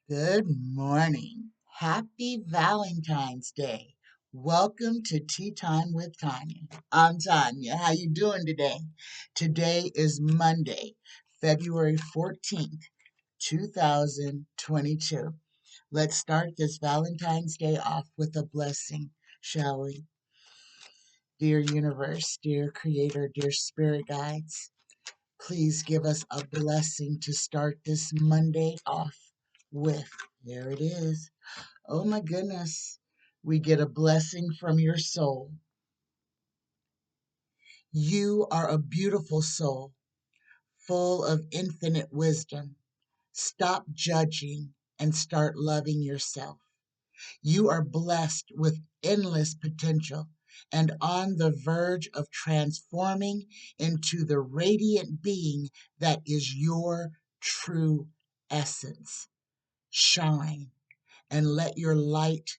Good morning. Happy Valentine's Day. Welcome to Tea Time with Tanya. I'm Tanya. How you doing today? Today is Monday, February 14th, 2022. Let's start this Valentine's Day off with a blessing, shall we? Dear universe, dear creator, dear spirit guides, please give us a blessing to start this Monday off with. There it is. Oh my goodness. We get a blessing from your soul. You are a beautiful soul, full of infinite wisdom. Stop judging and start loving yourself. You are blessed with endless potential and on the verge of transforming into the radiant being that is your true essence. Shine and let your light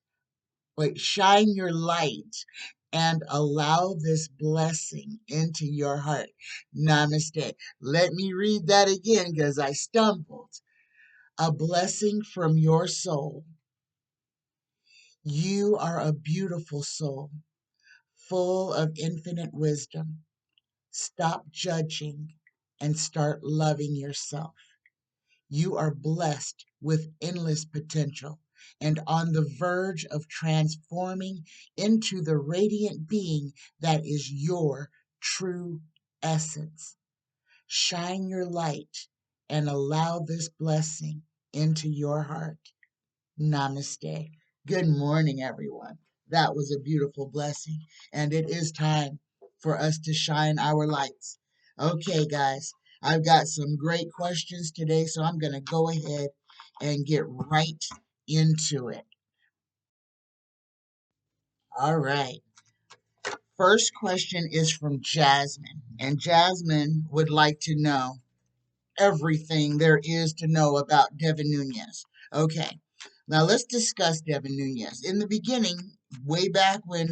shine your light and allow this blessing into your heart. Namaste. Let me read that again because I stumbled. A blessing from your soul. You are a beautiful soul, full of infinite wisdom. Stop judging and start loving yourself. You are blessed with endless potential and on the verge of transforming into the radiant being that is your true essence. Shine your light and allow this blessing into your heart. Namaste. Good morning, everyone. That was a beautiful blessing, and it is time for us to shine our lights. Okay, guys, I've got some great questions today, so I'm going to go ahead and get right into it. All right. First question is from Jasmine, and Jasmine would like to know everything there is to know about Devin Nunes. Okay, now let's discuss Devin Nunes. In the beginning, way back when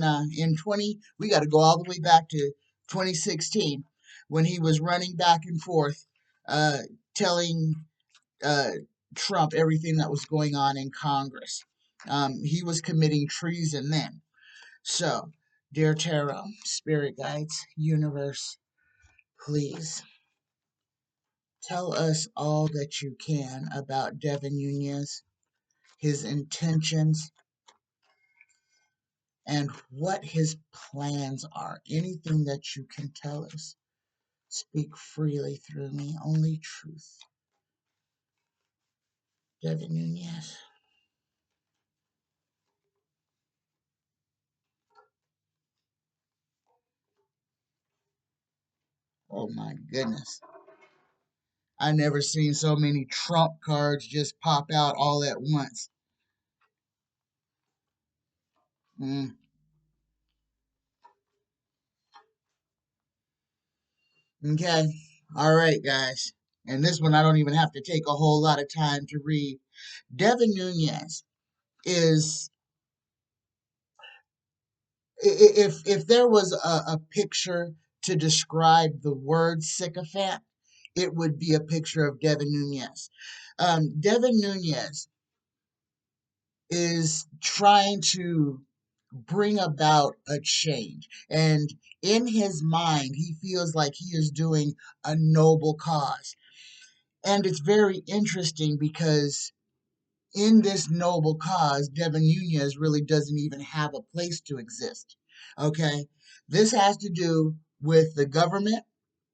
we got to go all the way back to 2016 when he was running back and forth, uh, telling uh, Trump everything that was going on in Congress. He was committing treason then. So, dear Tarot, Spirit Guides, Universe, please tell us all that you can about Devin Nunes, his intentions, and what his plans are. Anything that you can tell us. Speak freely through me, only truth. Devin Nunes. Oh my goodness. I never seen so many Trump cards just pop out all at once. Mm, okay. All right, guys. And this one I don't even have to take a whole lot of time to read. Devin Nunes is if there was a picture to describe the word sycophant, it would be a picture of Devin Nunes. Devin Nunes is trying to bring about a change, and in his mind, he feels like he is doing a noble cause. And it's very interesting because in this noble cause, Devin Nunes really doesn't even have a place to exist. Okay? This has to do with the government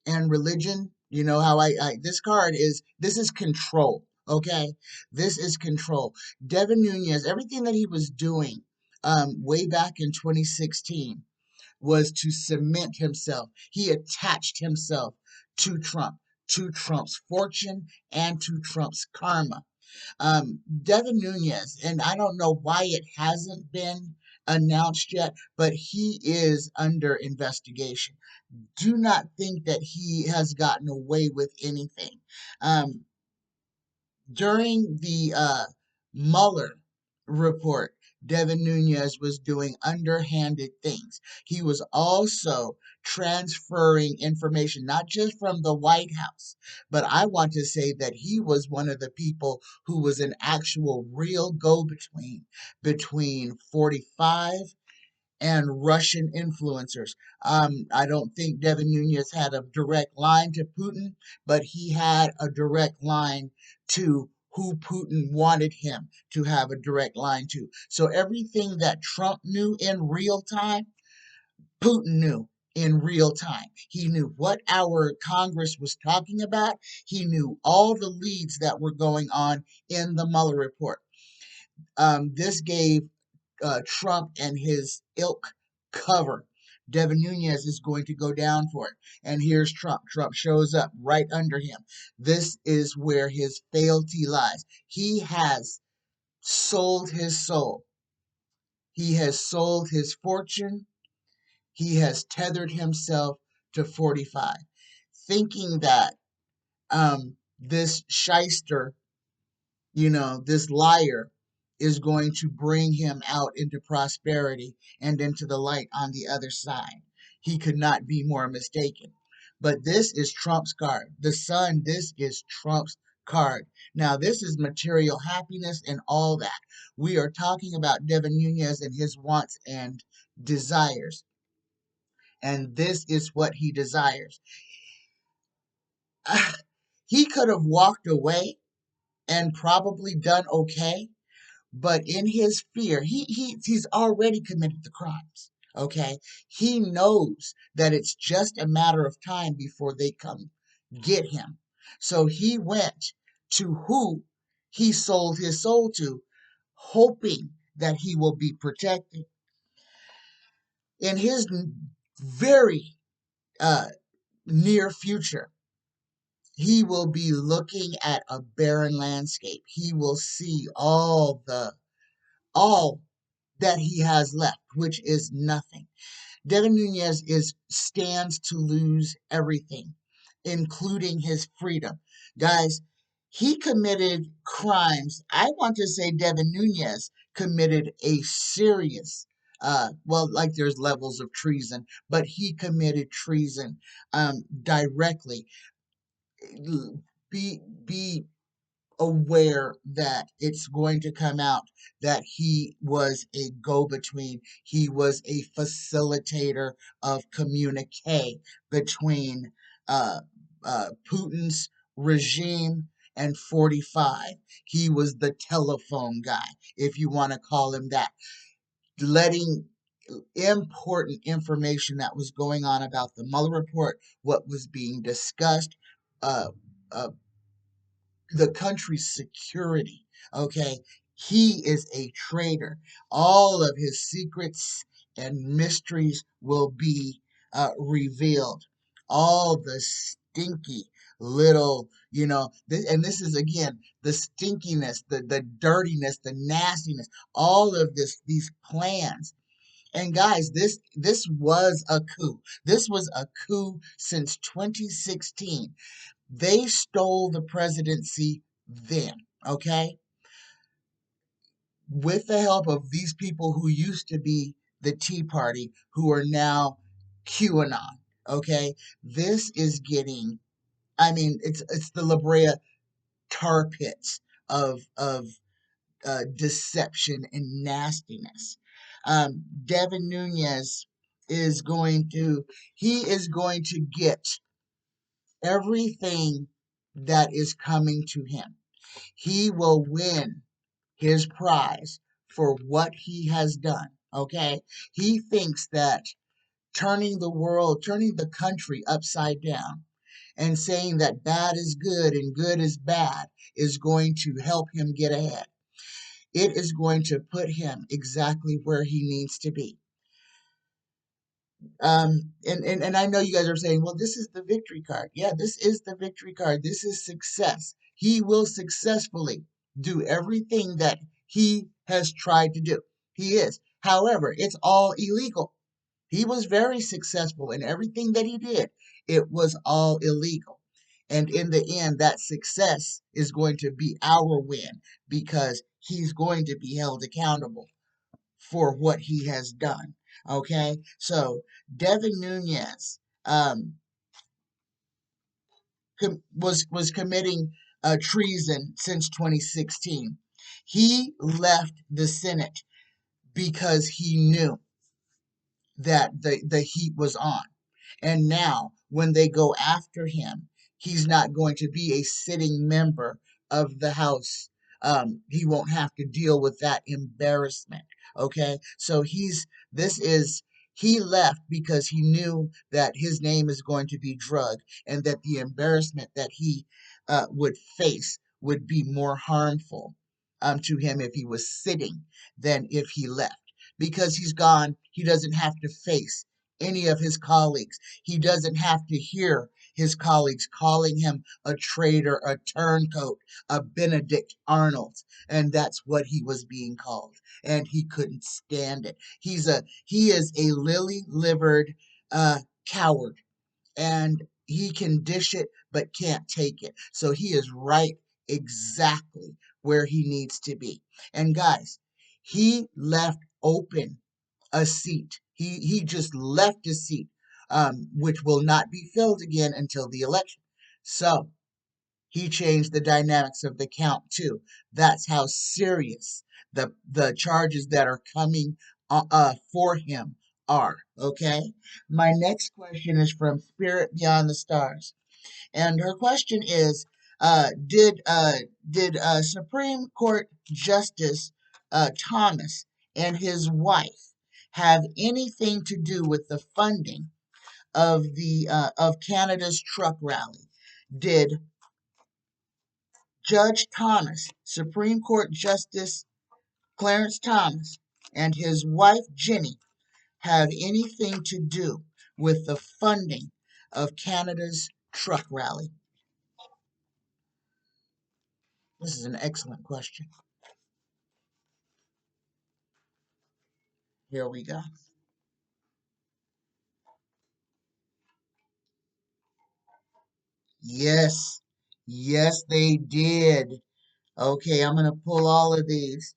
and religion. You know how this card is, this is control. Okay? This is control. Devin Nunes, everything that he was doing way back in 2016 was to cement himself. He attached himself to Trump, to Trump's fortune, and to Trump's karma. Devin Nunes, and I don't know why it hasn't been announced yet, but he is under investigation. Do not think that he has gotten away with anything. During the Mueller report, Devin Nunes was doing underhanded things. He was also transferring information, not just from the White House, but I want to say that he was one of the people who was an actual real go between 45 and Russian influencers. I don't think Devin Nunes had a direct line to Putin, but he had a direct line to who Putin wanted him to have a direct line to. So everything that Trump knew in real time, Putin knew in real time. He knew what our Congress was talking about. He knew all the leads that were going on in the Mueller report. This gave Trump and his ilk cover. Devin Nunes is going to go down for it. And here's Trump. Trump shows up right under him. This is where his fealty lies. He has sold his soul. He has sold his fortune. He has tethered himself to 45, thinking that this shyster, this liar is going to bring him out into prosperity and into the light on the other side. He could not be more mistaken. But this is Trump's card. The sun, this is Trump's card. Now, this is material happiness and all that. We are talking about Devin Nunes and his wants and desires. And this is what he desires. He could have walked away and probably done okay. But in his fear, he's already committed the crimes. Okay, he knows that it's just a matter of time before they come get him. So he went to who he sold his soul to, hoping that he will be protected. In his very near future, he will be looking at a barren landscape. He will see all that he has left, which is nothing. Devin Nunes stands to lose everything, including his freedom. Guys, he committed crimes. I want to say Devin Nunes committed a serious, like there's levels of treason, but he committed treason directly. Be aware that it's going to come out that he was a go-between. He was a facilitator of communique between uh, Putin's regime and 45. He was the telephone guy, if you want to call him that, letting important information that was going on about the Mueller report, what was being discussed, uh, uh, the country's security. Okay, he is a traitor. All of his secrets and mysteries will be revealed. All the stinky little, and this is again the stinkiness, the dirtiness, the nastiness, all of these plans. And guys, this was a coup. This was a coup since 2016. They stole the presidency then, okay? With the help of these people who used to be the Tea Party, who are now QAnon, okay? This is getting, it's the La Brea tar pits of deception and nastiness. Devin Nunes is he is going to get everything that is coming to him. He will win his prize for what he has done. Okay? He thinks that turning the country upside down and saying that bad is good and good is bad is going to help him get ahead. It is going to put him exactly where he needs to be. And I know you guys are saying, well, this is the victory card. Yeah, this is the victory card. This is success. He will successfully do everything that he has tried to do. He is. However, it's all illegal. He was very successful in everything that he did. It was all illegal. And in the end, that success is going to be our win because he's going to be held accountable. for what he has done. Okay, so Devin Nunes was committing treason since 2016. He left the Senate because he knew that the heat was on. And now, when they go after him, he's not going to be a sitting member of the House. He won't have to deal with that embarrassment. Okay, so he left because he knew that his name is going to be drugged and that the embarrassment that he would face would be more harmful to him if he was sitting than if he left. Because he's gone, he doesn't have to face any of his colleagues. He doesn't have to hear his colleagues calling him a traitor, a turncoat, a Benedict Arnold. And that's what he was being called. And he couldn't stand it. He is a lily-livered coward. And he can dish it but can't take it. So he is right exactly where he needs to be. And guys, he left open a seat. He just left a seat, which will not be filled again until the election. So he changed the dynamics of the count too. That's how serious the charges that are coming for him are. Okay. My next question is from Spirit Beyond the Stars, and her question is, did Supreme Court Justice Thomas and his wife have anything to do with the funding of Canada's truck rally? Did Judge Thomas, Supreme Court Justice Clarence Thomas, and his wife Jenny have anything to do with the funding of Canada's truck rally? This is an excellent question. Here we go. Yes, yes, they did. Okay, I'm gonna pull all of these.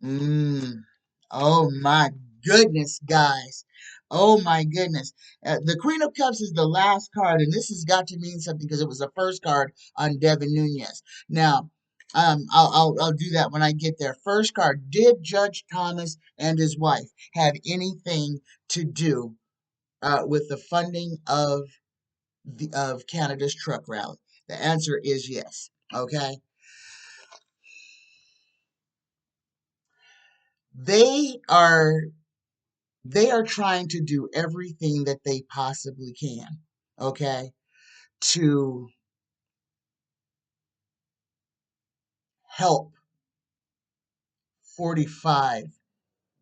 Mm. Oh my goodness, guys. Oh my goodness. The Queen of Cups is the last card, and this has got to mean something because it was the first card on Devin Nunes. Now, I'll do that when I get there. First card: did Judge Thomas and his wife have anything to do with the funding of Canada's truck rally? The answer is yes. Okay, they are they are trying to do everything that they possibly can, okay, to help 45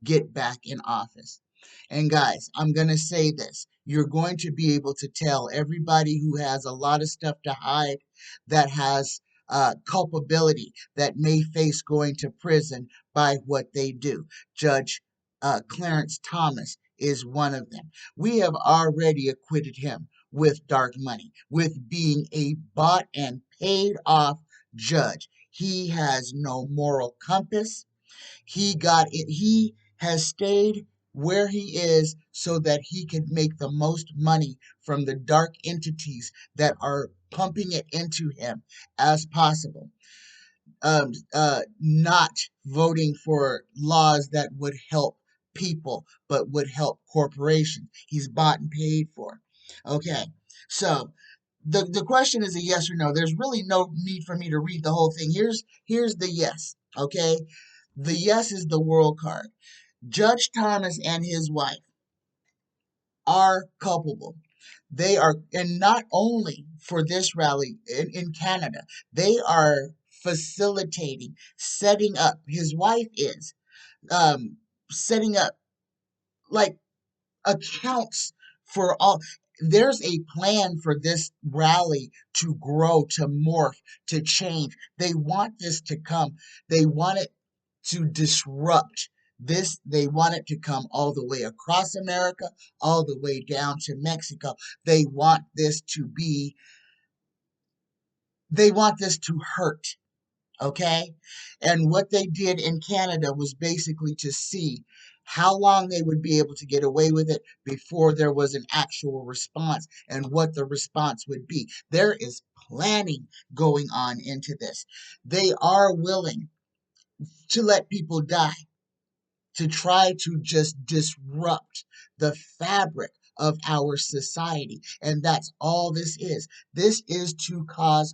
get back in office. And guys, I'm going to say this. You're going to be able to tell everybody who has a lot of stuff to hide, that has culpability, that may face going to prison by what they do. Judge Clarence Thomas is one of them. We have already acquitted him with dark money, with being a bought and paid off judge. He has no moral compass. He has stayed where he is so that he could make the most money from the dark entities that are pumping it into him as possible. Not voting for laws that would help people but would help corporations. He's bought and paid for. Okay, so the question is a yes or no. There's really no need for me to read the whole thing. Here's the yes. Okay, the yes is the world card. Judge Thomas and his wife are culpable. They are, and not only for this rally in Canada, they are facilitating, setting up, his wife is setting up like accounts for all. There's a plan for this rally to grow, to morph, to change. They want this to come. They want it to disrupt this. They want it to come all the way across America, all the way down to Mexico. They want this to be, they want this to hurt. Okay? And what they did in Canada was basically to see how long they would be able to get away with it before there was an actual response and what the response would be. There is planning going on into this. They are willing to let people die, to try to just disrupt the fabric of our society. And that's all this is. This is to cause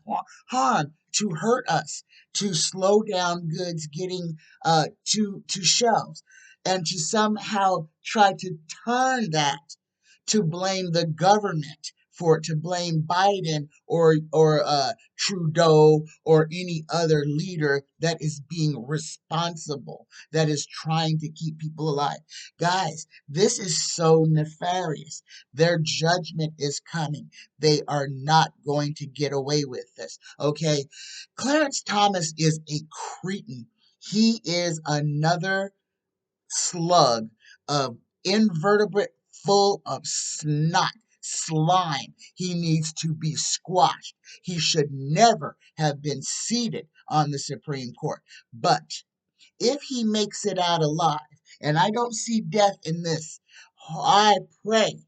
harm, to hurt us, to slow down goods getting to shelves, and to somehow try to turn that to blame the government for it, to blame Biden or Trudeau or any other leader that is being responsible, that is trying to keep people alive. Guys, this is so nefarious. Their judgment is coming. They are not going to get away with this. Okay? Clarence Thomas is a cretin. He is another slug of invertebrate full of snot, slime. He needs to be squashed. He should never have been seated on the Supreme Court. But if he makes it out alive, and I don't see death in this, I pray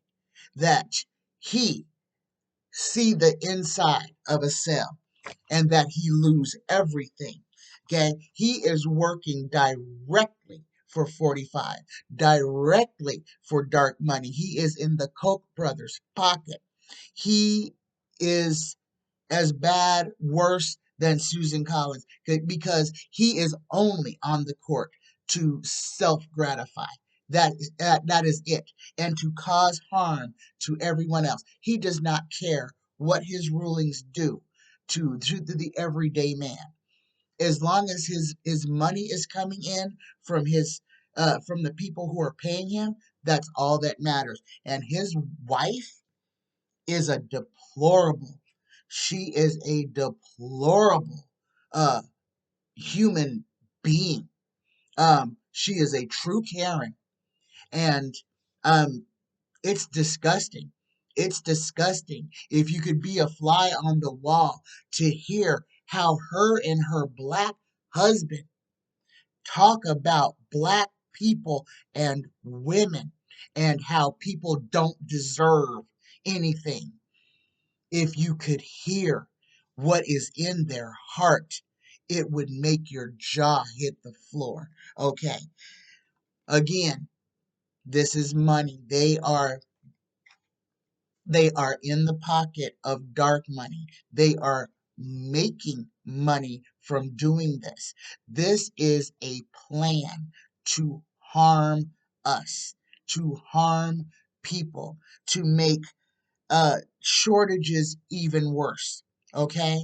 that he see the inside of a cell and that he lose everything. Okay, he is working directly for 45, directly for dark money. He is in the Koch brothers' pocket. He is as bad, worse than Susan Collins, because he is only on the court to self-gratify. That is it, and to cause harm to everyone else. He does not care what his rulings do to the everyday man. As long as his money is coming in from his from the people who are paying him, that's all that matters. And his wife is a deplorable. She is a deplorable uh human being. She is a true Karen, and um it's disgusting. It's disgusting. If you could be a fly on the wall to hear how her and her black husband talk about black people and women and how people don't deserve anything. If you could hear what is in their heart, it would make your jaw hit the floor. Okay. Again, this is money. They are in the pocket of dark money. They are making money from doing this. This is a plan to harm us, to harm people, to make shortages even worse. Okay?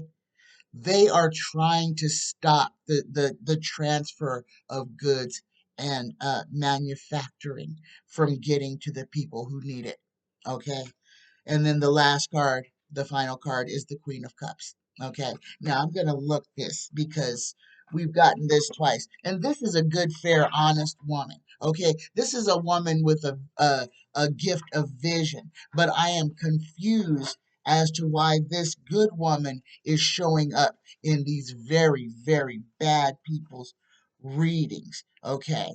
They are trying to stop the transfer of goods and manufacturing from getting to the people who need it. Okay? And then the last card, the final card, is the Queen of Cups. Okay. Now I'm going to look this because we've gotten this twice. And this is a good, fair, honest woman. Okay. This is a woman with a gift of vision. But I am confused as to why this good woman is showing up in these very, very bad people's readings. Okay.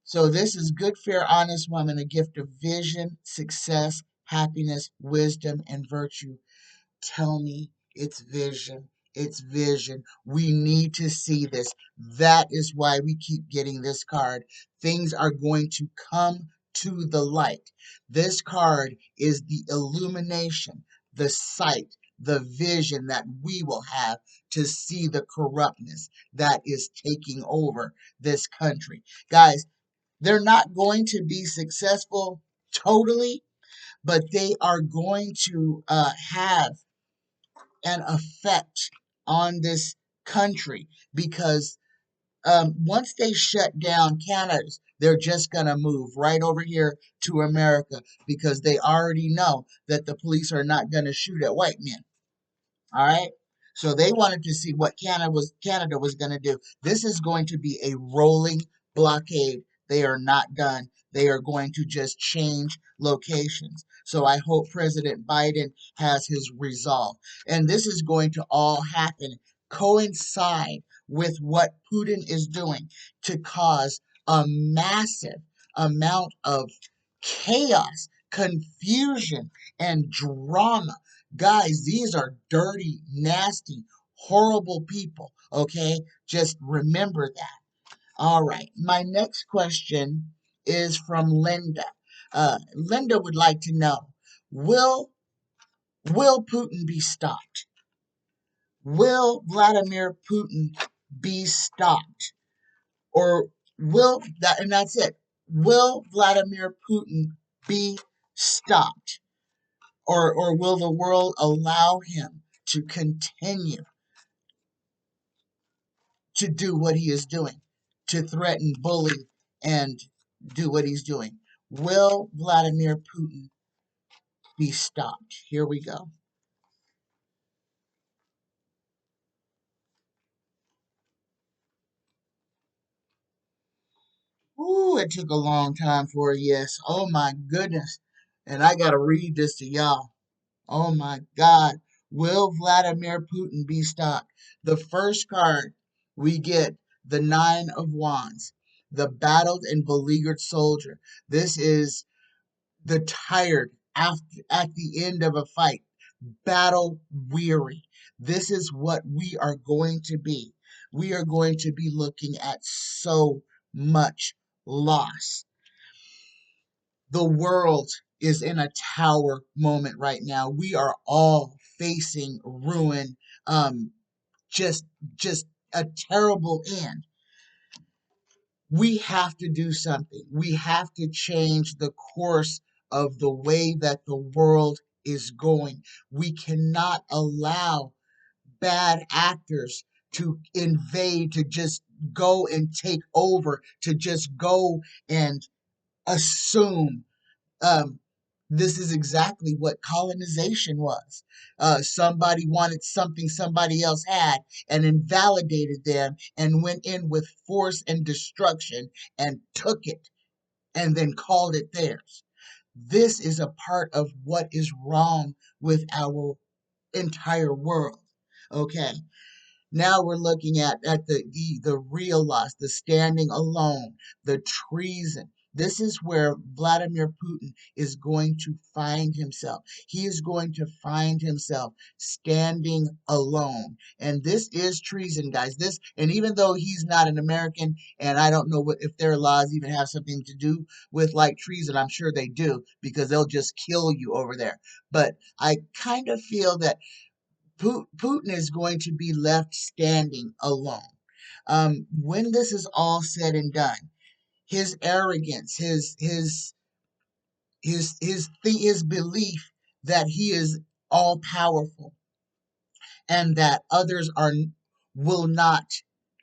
So this is good, fair, honest woman, a gift of vision, success, happiness, wisdom, and virtue. Tell me it's vision. It's vision. We need to see this. That is why we keep getting this card. Things are going to come to the light. This card is the illumination, the sight, the vision that we will have to see the corruptness that is taking over this country. Guys, they're not going to be successful totally, but they are going to have an effect on this country because once they shut down Canada's, they're just going to move right over here to America because they already know that the police are not going to shoot at white men. All right. So they wanted to see what Canada was going to do. This is going to be a rolling blockade. They are not done. They are going to just change locations. So I hope President Biden has his resolve. And this is going to all happen coincide with what Putin is doing to cause a massive amount of chaos, confusion, and drama. Guys, these are dirty, nasty, horrible people, okay? Just remember that. All right, my next question is from Linda. Linda would like to know, will will Putin be stopped? Will Vladimir Putin be stopped? Or will that, and that's it. Will Vladimir Putin be stopped? Or will the world allow him to continue to do what he is doing, to threaten, bully, and do what he's doing? Will Vladimir Putin be stopped? Here we go. Ooh, it took a long time for a yes. Oh my goodness. And I gotta read this to y'all. Oh my God. Will Vladimir Putin be stopped? The first card we get the Nine of Wands, the battled and beleaguered soldier. This is the tired after at the end of a fight, battle weary. This is what we are going to be. We are going to be looking at so much loss. The world is in a tower moment right now. We are all facing ruin, um, just just a terrible end. We have to do something. We have to change the course of the way that the world is going. We cannot allow bad actors to invade, to just go and take over, to just go and assume. Um, this is exactly what colonization was. Somebody wanted something somebody else had and invalidated them and went in with force and destruction and took it and then called it theirs. This is a part of what is wrong with our entire world. Okay. Now we're looking at the real loss, the standing alone, the treason. This is where Vladimir Putin is going to find himself. He is going to find himself standing alone. And this is treason, guys. This, and even though he's not an American, and I don't know what if their laws even have something to do with like treason, I'm sure they do, because they'll just kill you over there. But I kind of feel that Putin is going to be left standing alone. When this is all said and done, his arrogance, his belief that he is all powerful and that others are will not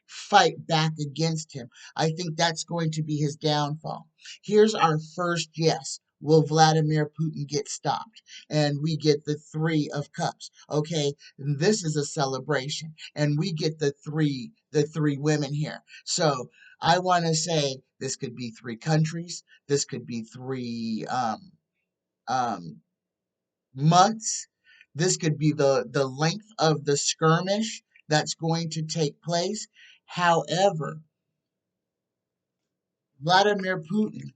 fight back against him. I think that's going to be his downfall. Here's our first yes. Will Vladimir Putin get stopped? And we get the Three of Cups. Okay, this is a celebration, and we get the three women here. So I want to say this could be three countries. This could be three um, months. This could be the length of the skirmish that's going to take place. However, Vladimir Putin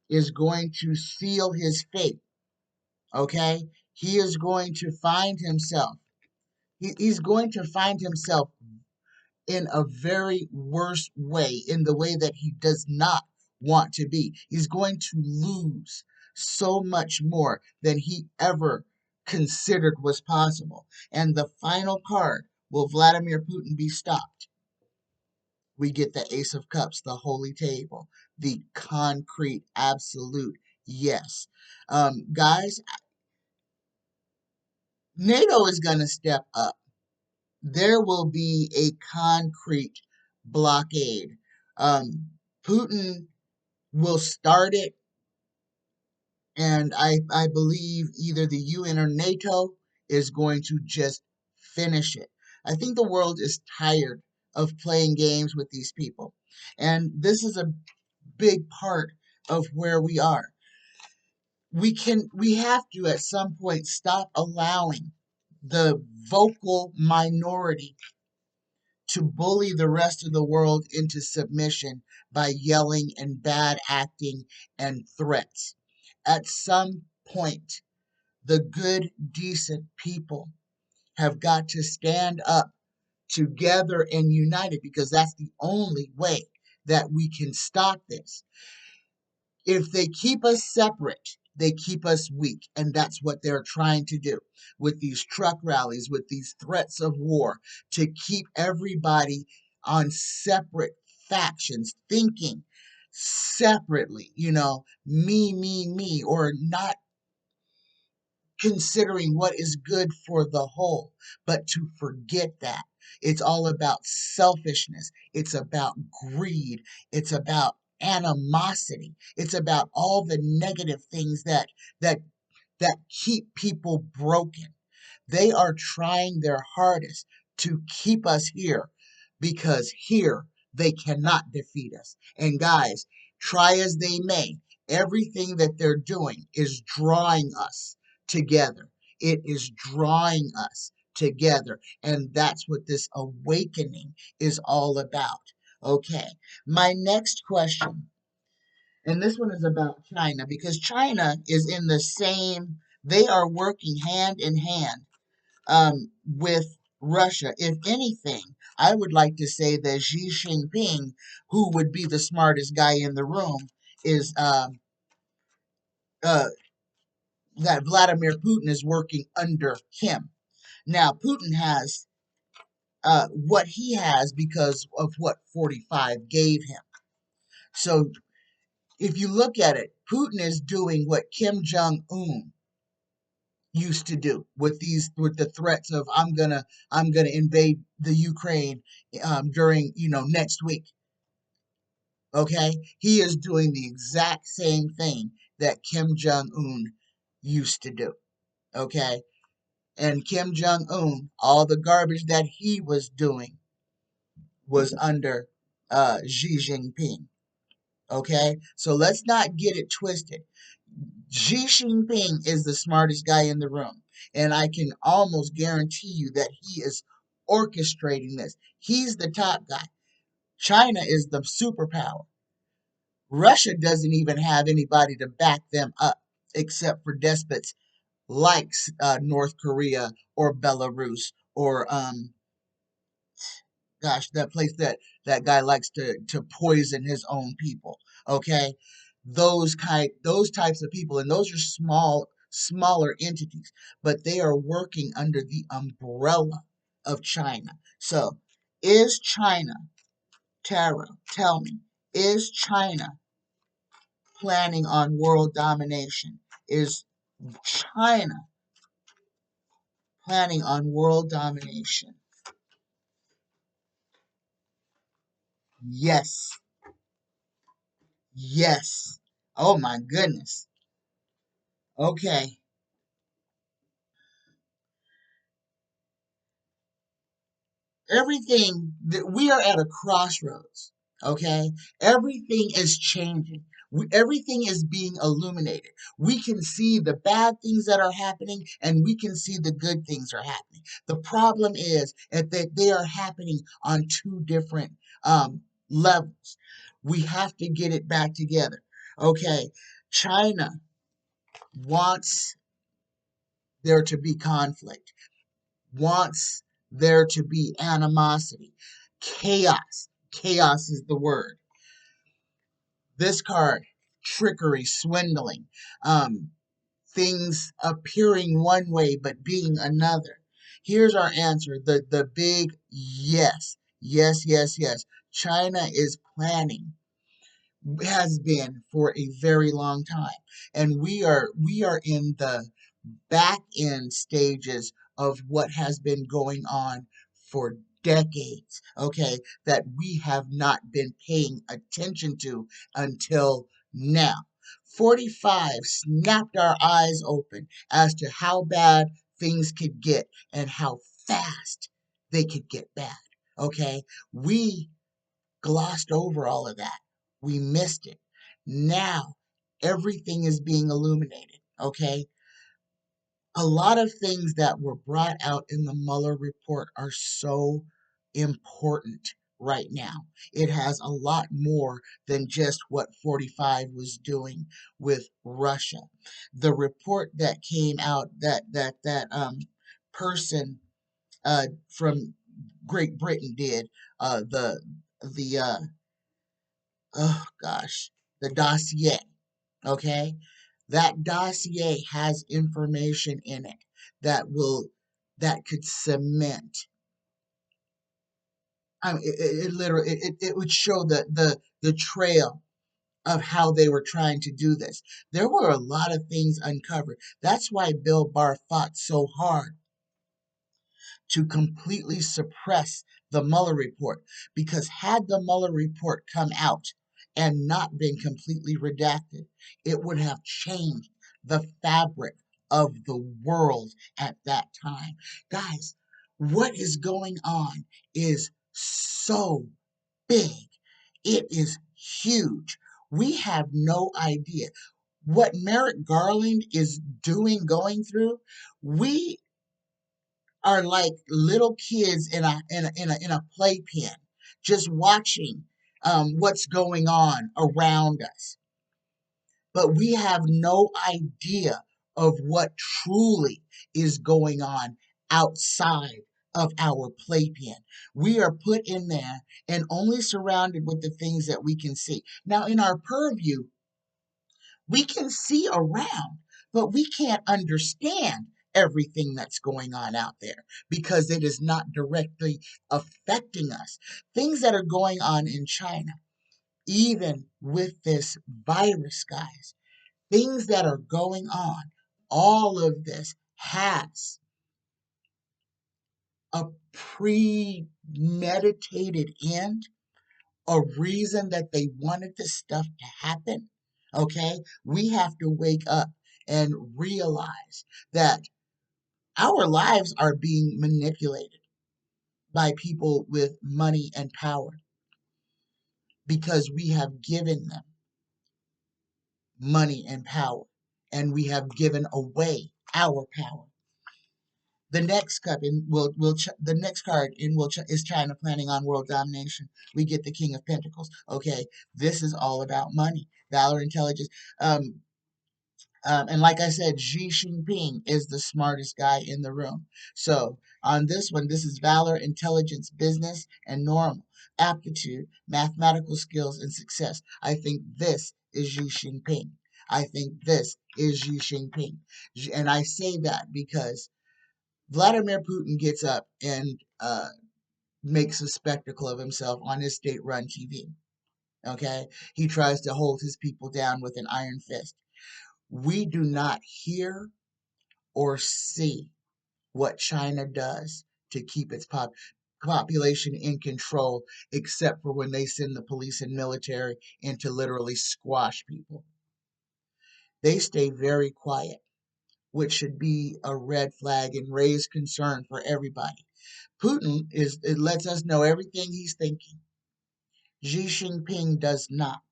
is going to seal his fate. Okay? He is going to find himself. He's going to find himself in a very worse way, in the way that he does not want to be. He's going to lose so much more than he ever considered was possible. And the final card, will Vladimir Putin be stopped? We get the Ace of Cups, the Holy Table, the concrete, absolute yes. Guys, NATO is going to step up. There will be a concrete blockade. Putin will start it, and I believe either the UN or NATO is going to just finish it. I think the world is tired of playing games with these people. And this is a big part of where we are. We have to at some point stop allowing the vocal minority to bully the rest of the world into submission by yelling and bad acting and threats. At some point, the good, decent people have got to stand up together and united, because that's the only way that we can stop this. If they keep us separate, they keep us weak. And that's what they're trying to do with these truck rallies, with these threats of war, to keep everybody on separate factions, thinking separately, me, or not considering what is good for the whole, but to forget that. It's all about selfishness. It's about greed. It's about animosity. It's about all the negative things that that keep people broken. They are trying their hardest to keep us here, because here they cannot defeat us. And guys, try as they may, everything that they're doing is drawing us together. It is drawing us together. And that's what this awakening is all about. Okay, my next question, and this one is about China, because China is in the same, they are working hand in hand with Russia. If anything, I would like to say that Xi Jinping, who would be the smartest guy in the room, is uh, that Vladimir Putin is working under him. Now, Putin has what he has because of what 45 gave him. So if you look at it, Putin is doing what Kim Jong Un used to do with the threats of I'm gonna invade the Ukraine during next week. Okay, he is doing the exact same thing that Kim Jong Un used to do. Okay, and Kim Jong Un, all the garbage that he was doing was under Xi Jinping. Okay, so let's not get it twisted. Xi Jinping is the smartest guy in the room, and I can almost guarantee you that he is orchestrating this. He's the top guy. China is the superpower. Russia doesn't even have anybody to back them up except for despots like North Korea or Belarus or gosh, that place that guy likes to poison his own people. Okay, those types of people, and those are smaller entities, but they are working under the umbrella of China. So, is China, Tara, tell me, is China planning on world domination? Is China planning on world domination? Yes. Yes. Oh my goodness. Okay. Everything that we are at a crossroads. Okay. Everything is changing. Everything is being illuminated. We can see the bad things that are happening, and we can see the good things are happening. The problem is that they are happening on two different levels. We have to get it back together. Okay. China wants there to be conflict, wants there to be animosity, chaos. Chaos is the word. This card, trickery, swindling, um, things appearing one way but being another. Here's our answer, the big yes. Yes, yes, yes. China is planning, has been for a very long time. And we are in the back end stages of what has been going on for decades, okay, that we have not been paying attention to until now. 45 snapped our eyes open as to how bad things could get and how fast they could get bad, okay? We glossed over all of that. We missed it. Now, everything is being illuminated, okay? A lot of things that were brought out in the Mueller report are so important right now. It has a lot more than just what 45 was doing with Russia. The report that came out that person from Great Britain did, the oh gosh, the dossier, okay? That dossier has information in it that could cement. I mean, it literally it would show the trail of how they were trying to do this. There were a lot of things uncovered. That's why Bill Barr fought so hard to completely suppress the Mueller report, because had the Mueller report come out and not been completely redacted, it would have changed the fabric of the world at that time. Guys, what is going on is so big. It is huge. We have no idea what Merrick Garland is doing, going through. We are like little kids in a playpen, just watching what's going on around us. But we have no idea of what truly is going on outside of our playpen. We are put in there and only surrounded with the things that we can see. Now, in our purview, we can see around, but we can't understand everything that's going on out there because it is not directly affecting us. Things that are going on in China, even with this virus, guys, things that are going on, all of this has a premeditated end, a reason that they wanted this stuff to happen. Okay? We have to wake up and realize that our lives are being manipulated by people with money and power because we have given them money and power, and we have given away our power. The next cup in the next card in is China planning on world domination. We get the King of Pentacles. Okay, this is all about money, valor, intelligence. And like I said, Xi Jinping is the smartest guy in the room. So on this one, this is valor, intelligence, business, and normal aptitude, mathematical skills, and success. I think this is Xi Jinping. I think this is Xi Jinping. And I say that because Vladimir Putin gets up and makes a spectacle of himself on his state-run TV. Okay, he tries to hold his people down with an iron fist. We do not hear or see what China does to keep its population in control, except for when they send the police and military in to literally squash people. They stay very quiet, which should be a red flag and raise concern for everybody. Putin it lets us know everything he's thinking. Xi Jinping does not.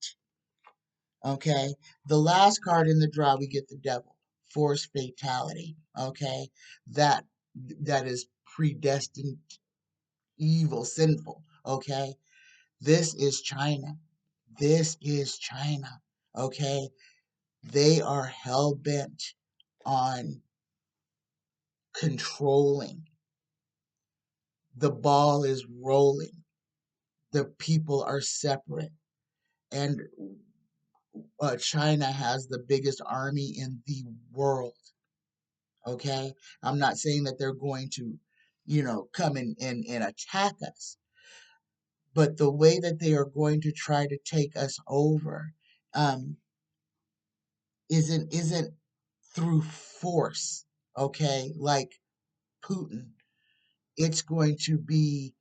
Okay. The last card in the draw, we get the devil. Force fatality. Okay. That that is predestined, evil, sinful. Okay. This is China. This is China. Okay. They are hell bent on controlling. The ball is rolling. The people are separate. And China has the biggest army in the world. Okay? I'm not saying that they're going to, come and attack us, but the way that they are going to try to take us over um, isn't through force, okay? Like Putin. It's going to be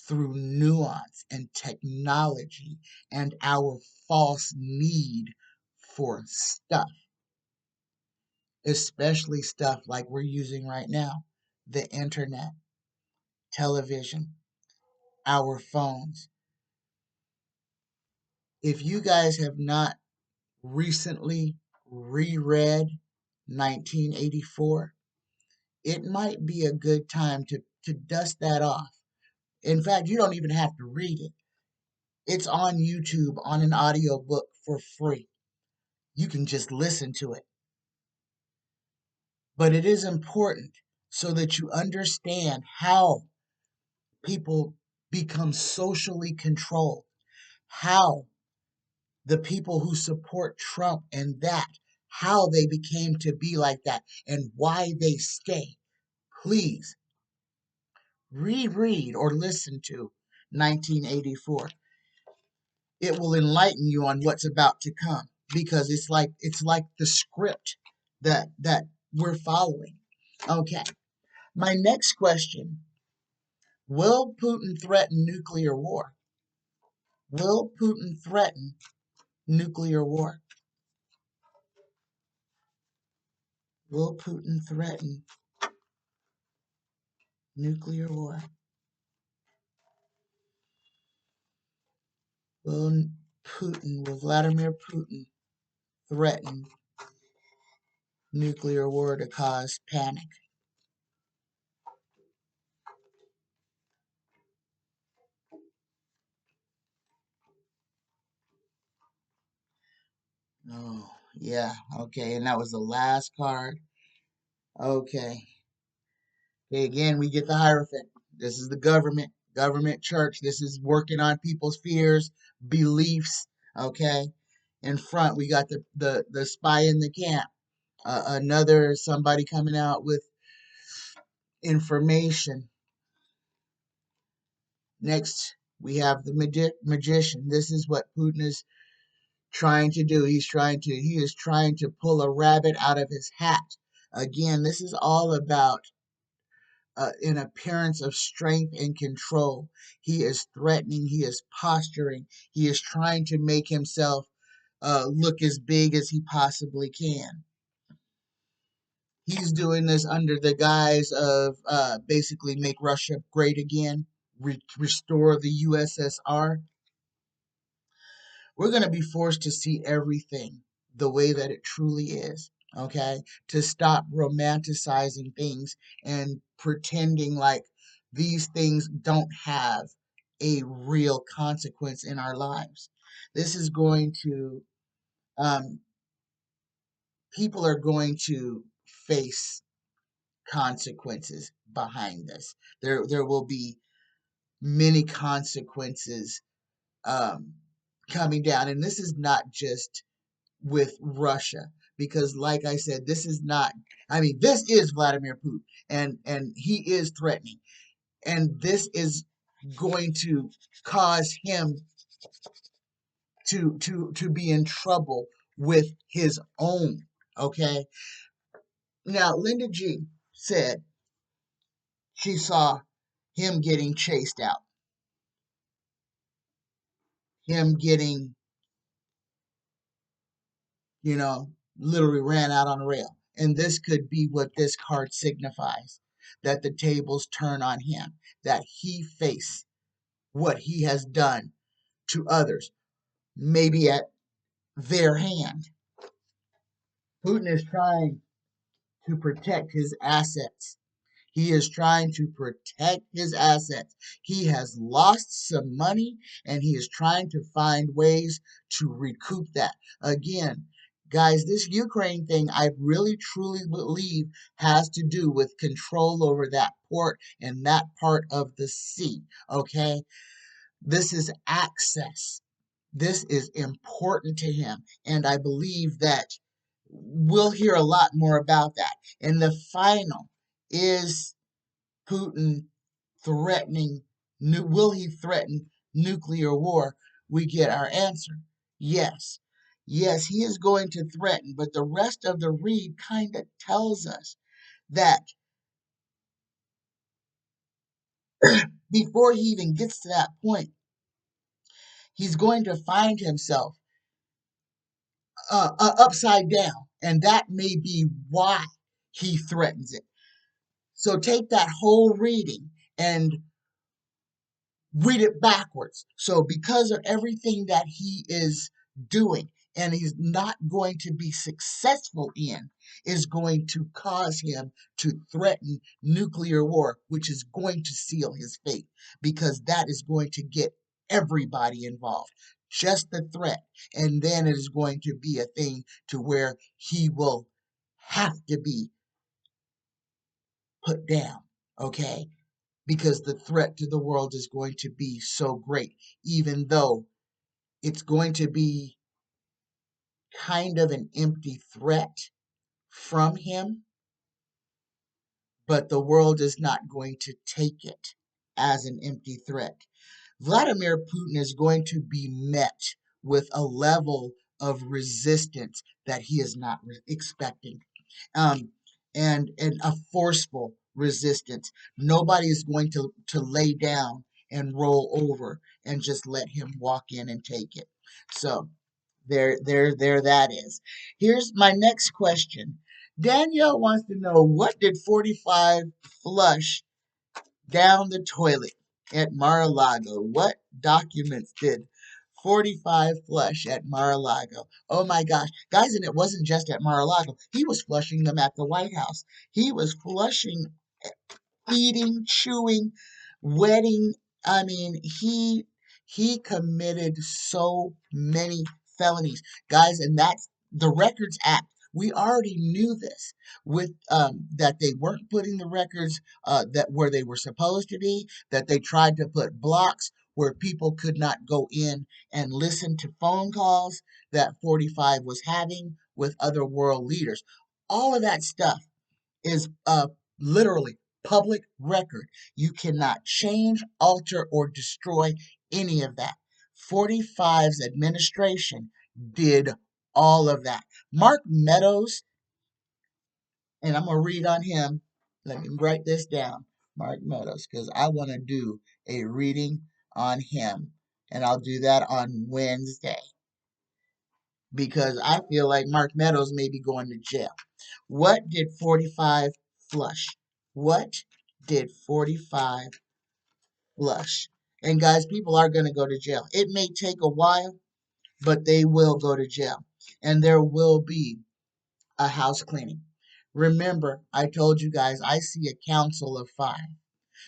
through nuance and technology and our false need for stuff, especially stuff like we're using right now, the internet, television, our phones. If you guys have not recently reread 1984, it might be a good time to dust that off In fact, you don't even have to read it. It's on YouTube on an audiobook for free. You can just listen to it. But it is important so that you understand how people become socially controlled, how the people who support Trump and that, how they became to be like that, and why they stay. Please reread or listen to 1984. It will enlighten you on what's about to come because it's like the script that we're following. Okay. My next question, will Putin threaten nuclear war? Will Putin threaten nuclear war? Will Putin threaten nuclear war? Will Vladimir Putin threaten nuclear war to cause panic? Oh, yeah. Okay, and that was the last card. Okay. Okay, again, we get the Hierophant. This is the government church. This is working on people's fears, beliefs. Okay. In front, we got the spy in the camp. Another somebody coming out with information. Next, we have the magician. This is what Putin is trying to do. He is trying to pull a rabbit out of his hat. Again, this is all about an appearance of strength and control. He is threatening, he is posturing, he is trying to make himself look as big as he possibly can. He's doing this under the guise of basically make Russia great again, restore the USSR. We're going to be forced to see everything the way that it truly is, okay? To stop romanticizing things and pretending like these things don't have a real consequence in our lives. This is going to, um, people are going to face consequences behind this. There will be many consequences um, coming down. And this is not just with Russia because like I said this is Vladimir Putin and he is threatening and this is going to cause him to be in trouble with his own. Okay, now Linda G said she saw him getting chased out, him getting, literally ran out on a rail. And this could be what this card signifies, that the tables turn on him, that he face what he has done to others, maybe at their hand. Putin is trying to protect his assets. He is trying to protect his assets. He has lost some money and he is trying to find ways to recoup that. Again, guys, this Ukraine thing, I really truly believe has to do with control over that port and that part of the sea. Okay? This is access. This is important to him. And I believe that we'll hear a lot more about that. And the final is Putin threatening, will he threaten nuclear war? We get our answer. Yes. Yes, he is going to threaten, but the rest of the read kind of tells us that before he even gets to that point, he's going to find himself upside down, and that may be why he threatens it. So take that whole reading and read it backwards. So because of everything that he is doing, and he's not going to be successful in is going to cause him to threaten nuclear war, which is going to seal his fate because that is going to get everybody involved. Just the threat. And then it is going to be a thing to where he will have to be put down. Okay? Because the threat to the world is going to be so great, even though it's going to be kind of an empty threat from him, but the world is not going to take it as an empty threat. Vladimir Putin is going to be met with a level of resistance that he is not expecting, um, and a forceful resistance. Nobody is going to lay down and roll over and just let him walk in and take it. So there that is. Here's my next question. Danielle wants to know, what did 45 flush down the toilet at Mar-a-Lago? What documents did 45 flush at Mar-a-Lago? Oh my gosh. Guys, and it wasn't just at Mar-a-Lago. He was flushing them at the White House. He was flushing, eating, chewing, wetting. I mean, he committed so many felonies, guys, and that's the Records Act. We already knew this with that they weren't putting the records that where they were supposed to be, that they tried to put blocks where people could not go in and listen to phone calls that 45 was having with other world leaders. All of that stuff is literally public record. You cannot change, alter, or destroy any of that. 45's administration did all of that. Mark Meadows, and I'm going to read on him. Let me write this down. Mark Meadows, because I want to do a reading on him. And I'll do that on Wednesday because I feel like Mark Meadows may be going to jail. What did 45 flush? What did 45 flush? And guys, people are going to go to jail. It may take a while, but they will go to jail. And there will be a house cleaning. Remember, I told you guys, I see a council of 5.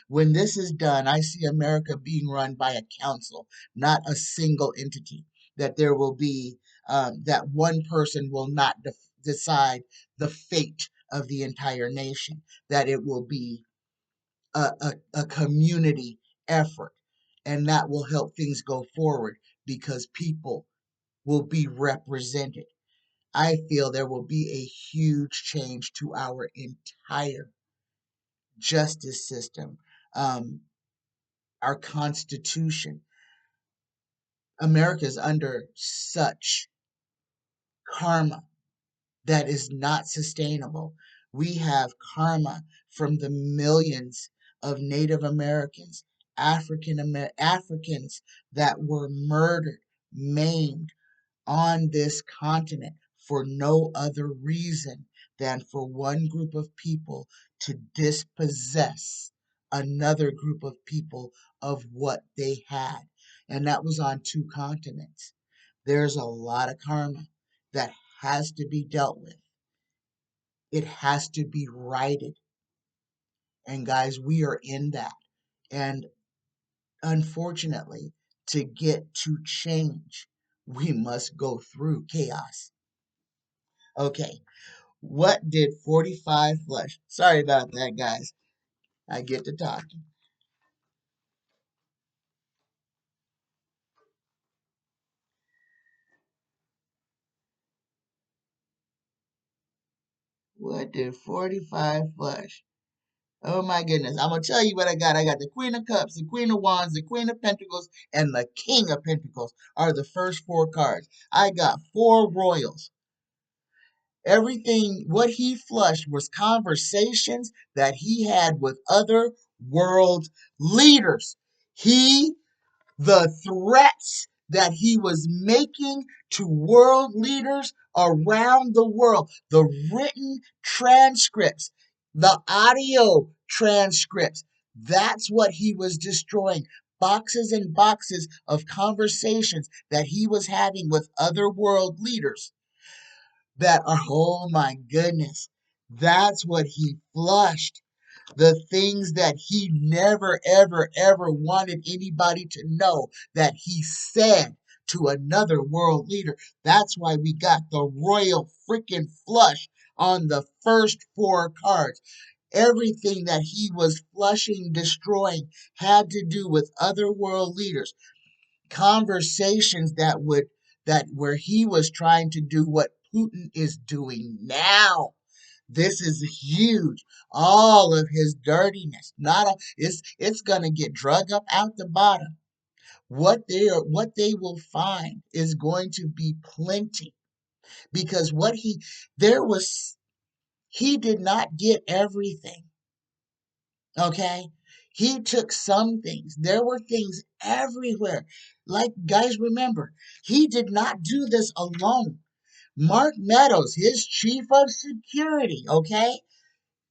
When this is done, I see America being run by a council, not a single entity. That there will be, that one person will not decide the fate of the entire nation, that it will be a community effort, and that will help things go forward because people will be represented. I feel there will be a huge change to our entire justice system, our Constitution. America is under such karma that is not sustainable. We have karma from the millions of Native Americans, Africans that were murdered, maimed on this continent for no other reason than for one group of people to dispossess another group of people of what they had. And that was on 2 continents. There's a lot of karma that has to be dealt with. It has to be righted. And guys, we are in that. And unfortunately, to get to change, we must go through chaos. Okay, what did 45 flush? Sorry about that, guys. I get to talking. What did 45 flush? Oh my goodness. I'm going to tell you what I got. I got the Queen of Cups, the Queen of Wands, the Queen of Pentacles, and the King of Pentacles are the first 4 cards. I got 4 royals. Everything, what he flushed was conversations that he had with other world leaders. The threats that he was making to world leaders around the world, the written transcripts, the audio transcripts, that's what he was destroying boxes and boxes of conversations that he was having with other world leaders that are, oh my goodness, that's what he flushed. The things that he never, ever, ever wanted anybody to know that he said to another world leader. That's why we got the royal freaking flush on the first four cards. Everything that he was flushing, destroying, had to do with other world leaders. Conversations that where he was trying to do what Putin is doing now. This is huge. All of his dirtiness, not a, it's gonna get drug up out the bottom. What they will find is going to be plenty because what there was he did not get everything. Okay, he took some things. There were things everywhere. Like guys, remember, he did not do this alone. Mark Meadows, his chief of security, okay?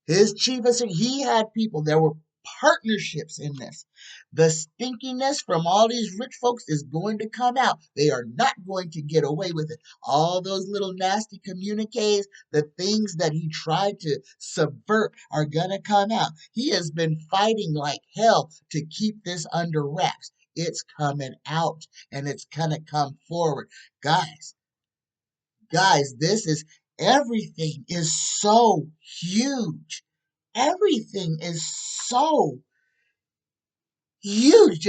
His chief of security, he had people. There were partnerships in this. The stinkiness from all these rich folks is going to come out. They are not going to get away with it. All those little nasty communiques, the things that he tried to subvert are going to come out. He has been fighting like hell to keep this under wraps. It's coming out and it's going to come forward. Guys, this is everything is so huge. Everything is so huge.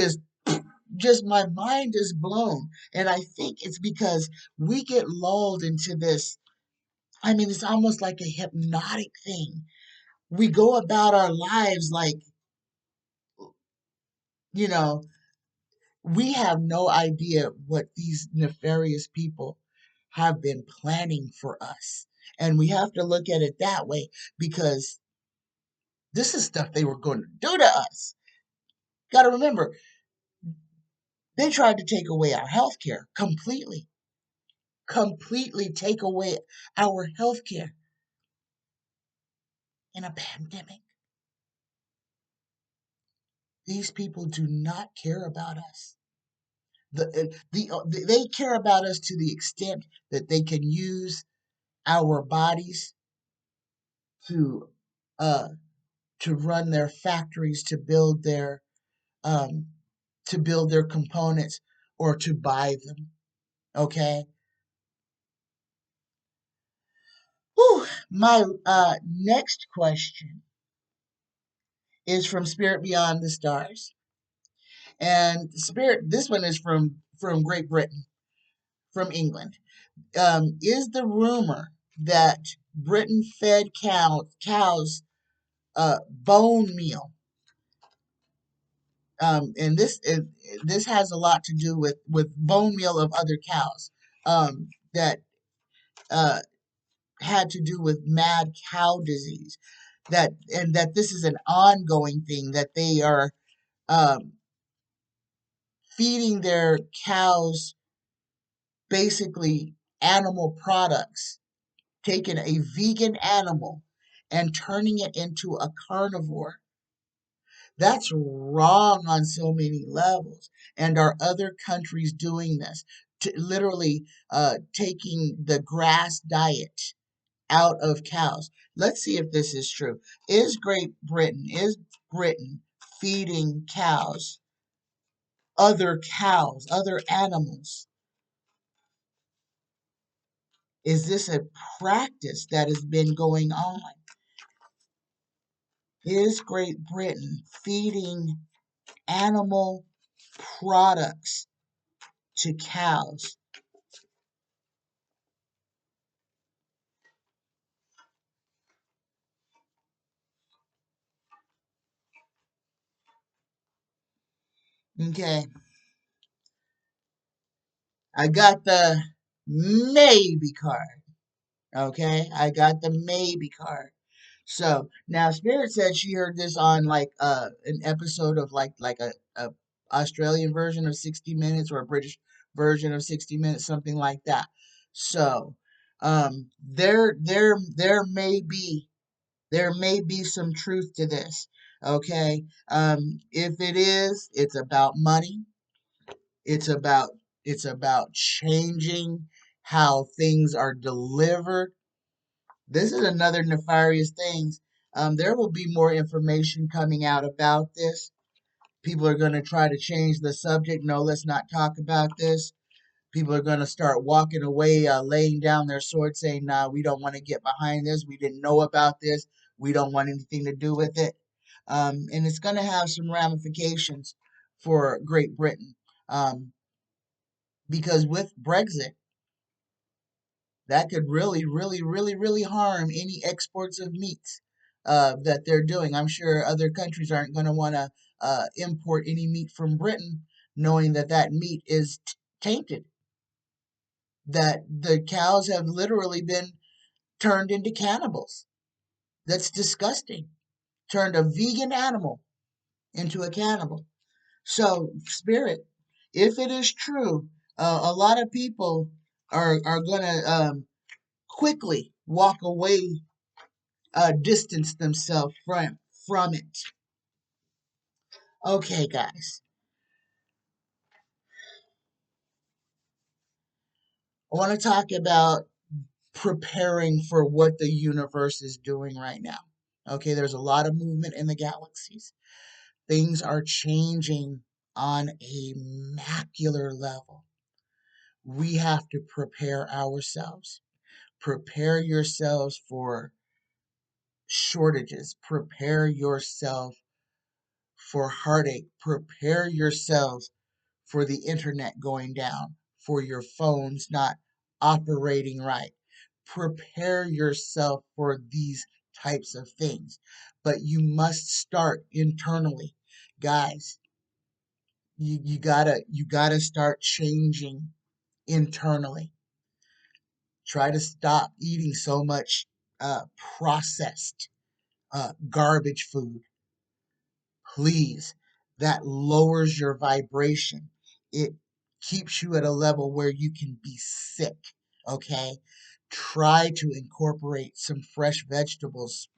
Just my mind is blown. And I think it's because we get lulled into this. I mean, it's almost like a hypnotic thing. We go about our lives like, you know, we have no idea what these nefarious people have been planning for us. And we have to look at it that way because this is stuff they were going to do to us. Got to remember, they tried to take away our health care completely, completely take away our health care in a pandemic. These people do not care about us. They care about us to the extent that they can use our bodies to uh, to run their factories, um, to build their components, or to buy them. Okay. Whew. My next question is from Spirit Beyond the Stars. And Spirit, this one is from Great Britain, from England. Is the rumor that Britain fed cows bone meal? And this has a lot to do with bone meal of other cows that uh, had to do with mad cow disease. That this is an ongoing thing that they are um, feeding their cows basically animal products, taking a vegan animal and turning it into a carnivore. That's wrong on so many levels. And are other countries doing this? Literally taking the grass diet out of cows. Let's see if this is true. Is Britain feeding cows, other animals? Is this a practice that has been going on? Is Great Britain feeding animal products to cows? Okay, I got the maybe card. Okay, I got the maybe card. So now Spirit said she heard this on like an episode of like a Australian version of 60 Minutes or a British version of 60 Minutes, something like that. So there may be some truth to this. Okay. If it is, it's about money. It's about changing how things are delivered. This is another nefarious thing. There will be more information coming out about this. People are going to try to change the subject. No, let's not talk about this. People are going to start walking away, laying down their sword, saying, "Nah, we don't want to get behind this. We didn't know about this. We don't want anything to do with it." And it's going to have some ramifications for Great Britain, um, because with Brexit, that could really, really, really, really harm any exports of meats that they're doing. I'm sure other countries aren't going to want to import any meat from Britain, knowing that that meat is tainted, that the cows have literally been turned into cannibals. That's disgusting. Turned a vegan animal into a cannibal. So, Spirit, if it is true, a lot of people are going to quickly walk away, distance themselves from it. Okay, guys, I want to talk about preparing for what the universe is doing right now. Okay, there's a lot of movement in the galaxies. Things are changing on a macular level. We have to prepare ourselves. Prepare yourselves for shortages. Prepare yourself for heartache. Prepare yourselves for the internet going down, for your phones not operating right. Prepare yourself for these types of things. But you must start internally. Guys, you gotta start changing internally. Try to stop eating so much processed garbage food. Please, that lowers your vibration. It keeps you at a level where you can be sick. Okay? Try to incorporate some fresh vegetables,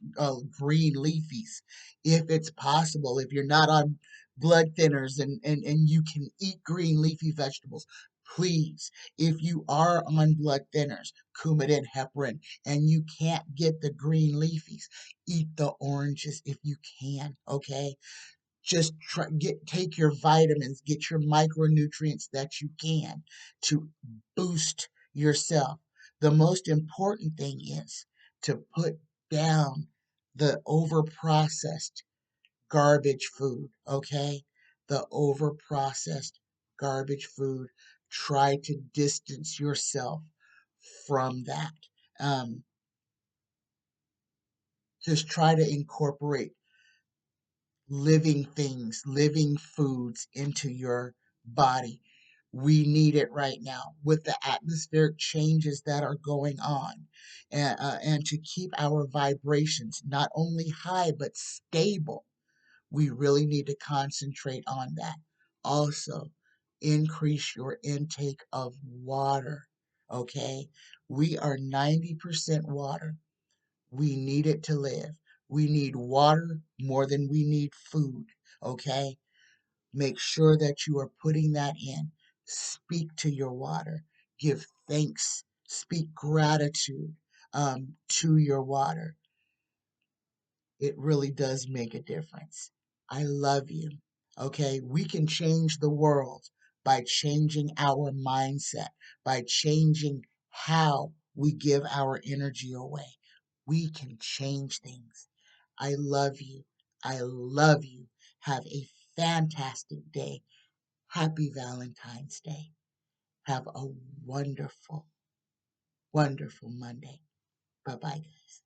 green leafies, if it's possible. If you're not on blood thinners and you can eat green leafy vegetables, please. If you are on blood thinners, Coumadin, heparin, and you can't get the green leafies, eat the oranges if you can. Okay? Just take your vitamins, get your micronutrients that you can to boost yourself. The most important thing is to put down the over processed garbage food. Okay, the over processed garbage food. Try to distance yourself from that. um, just try to incorporate living things, living foods into your body. We need it right now with the atmospheric changes that are going on. And to keep our vibrations not only high but stable, we really need to concentrate on that. Also, increase your intake of water. Okay? We are 90% water. We need it to live. We need water more than we need food. Okay? Make sure that you are putting that in. Speak to your water. Give thanks. Speak gratitude to your water. It really does make a difference. I love you. Okay? We can change the world by changing our mindset, by changing how we give our energy away. We can change things. I love you. I love you. Have a fantastic day. Happy Valentine's Day. Have a wonderful, wonderful Monday. Bye bye, guys.